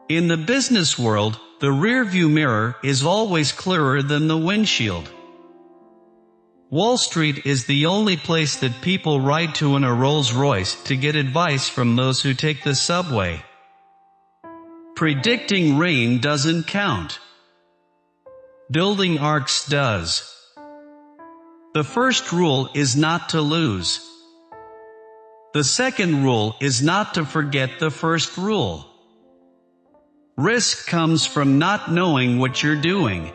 In the business world, the rearview mirror is always clearer than the windshield. Wall Street is the only place that people ride to in a Rolls-Royce to get advice from those who take the subway. Predicting rain doesn't count. Building arcs does. The first rule is not to lose. The second rule is not to forget the first rule. Risk comes from not knowing what you're doing.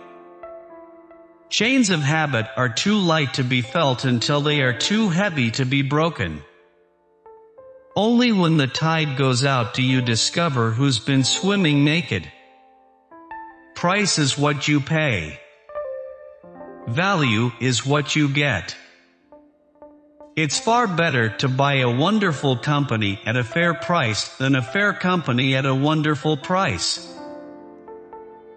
Chains of habit are too light to be felt until they are too heavy to be broken. Only when the tide goes out do you discover who's been swimming naked. Price is what you pay. Value is what you get. It's far better to buy a wonderful company at a fair price than a fair company at a wonderful price.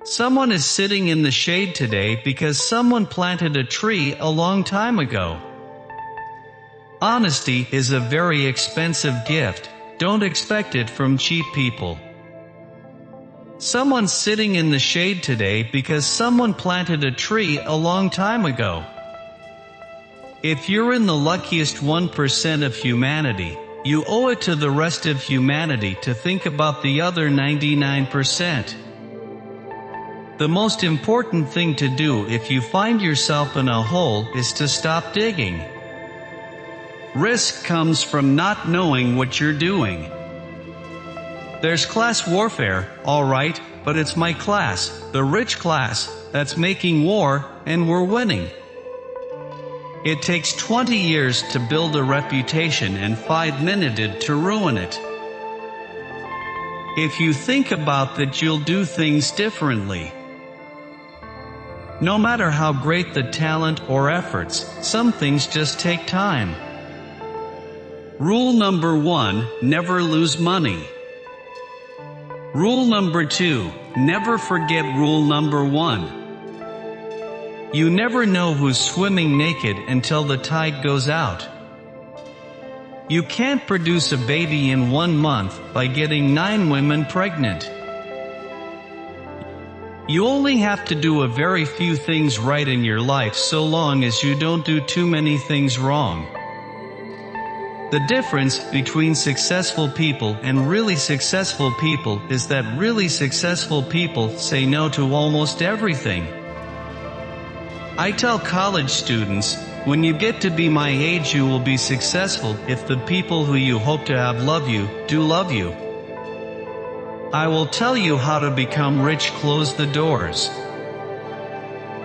Someone is sitting in the shade today because someone planted a tree a long time ago. Honesty is a very expensive gift. Don't expect it from cheap people. Someone's sitting in the shade today because someone planted a tree a long time ago. If you're in the luckiest 1% of humanity, you owe it to the rest of humanity to think about the other 99%. The most important thing to do if you find yourself in a hole is to stop digging. Risk comes from not knowing what you're doing. There's class warfare, alright, but it's my class, the rich class, that's making war, and we're winning. It takes 20 years to build a reputation and 5 minutes to ruin it. If you think about that, you'll do things differently. No matter how great the talent or efforts, some things just take time. Rule number 1, never lose money. Rule number 2, never forget rule number 1. You never know who's swimming naked until the tide goes out. You can't produce a baby in 1 month by getting 9 women pregnant. You only have to do a very few things right in your life so long as you don't do too many things wrong. The difference between successful people and really successful people is that really successful people say no to almost everything. I tell college students, when you get to be my age you will be successful if the people who you hope to have love you, do love you. I will tell you how to become rich. Close the doors.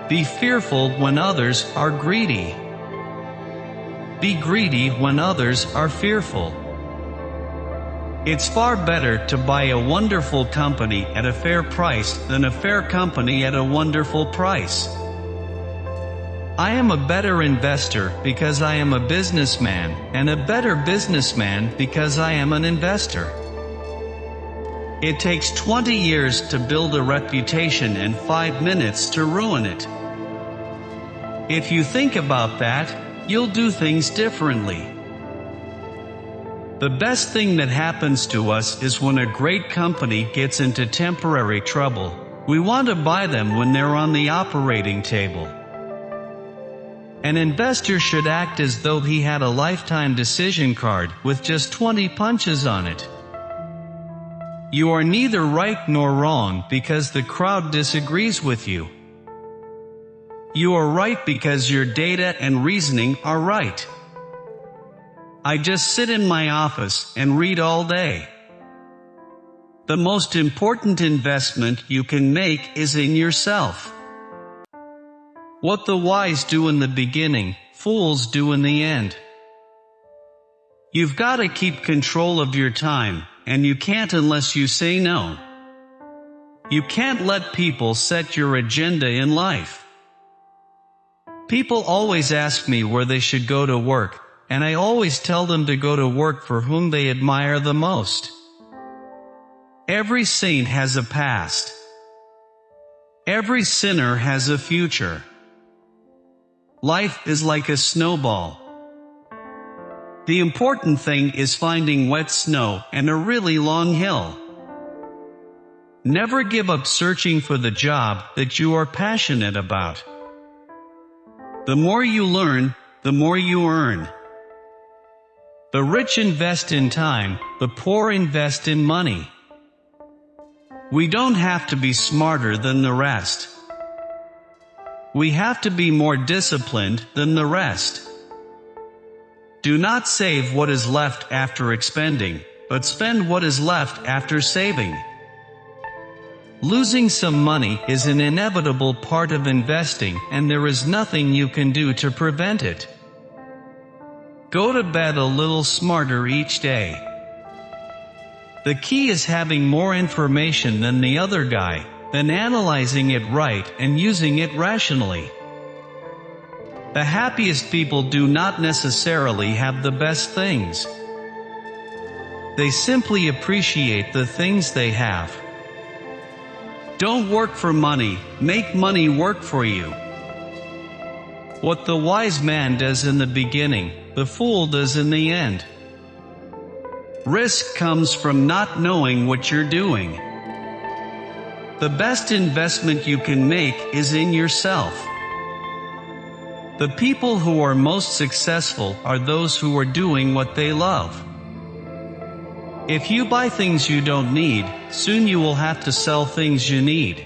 Be fearful when others are greedy. Be greedy when others are fearful. It's far better to buy a wonderful company at a fair price than a fair company at a wonderful price. I am a better investor because I am a businessman, and a better businessman because I am an investor. It takes 20 years to build a reputation and 5 minutes to ruin it. If you think about that, you'll do things differently. The best thing that happens to us is when a great company gets into temporary trouble. We want to buy them when they're on the operating table. An investor should act as though he had a lifetime decision card with just 20 punches on it. You are neither right nor wrong because the crowd disagrees with you. You are right because your data and reasoning are right. I just sit in my office and read all day. The most important investment you can make is in yourself. What the wise do in the beginning, fools do in the end. You've got to keep control of your time, and you can't unless you say no. You can't let people set your agenda in life. People always ask me where they should go to work, and I always tell them to go to work for whom they admire the most. Every saint has a past. Every sinner has a future. Life is like a snowball. The important thing is finding wet snow and a really long hill. Never give up searching for the job that you are passionate about. The more you learn, the more you earn. The rich invest in time, the poor invest in money. We don't have to be smarter than the rest. We have to be more disciplined than the rest. Do not save what is left after expending, but spend what is left after saving. Losing some money is an inevitable part of investing, and there is nothing you can do to prevent it. Go to bed a little smarter each day. The key is having more information than the other guy, then analyzing it right and using it rationally. The happiest people do not necessarily have the best things. They simply appreciate the things they have. Don't work for money, make money work for you. What the wise man does in the beginning, the fool does in the end. Risk comes from not knowing what you're doing. The best investment you can make is in yourself. The people who are most successful are those who are doing what they love. If you buy things you don't need, soon you will have to sell things you need.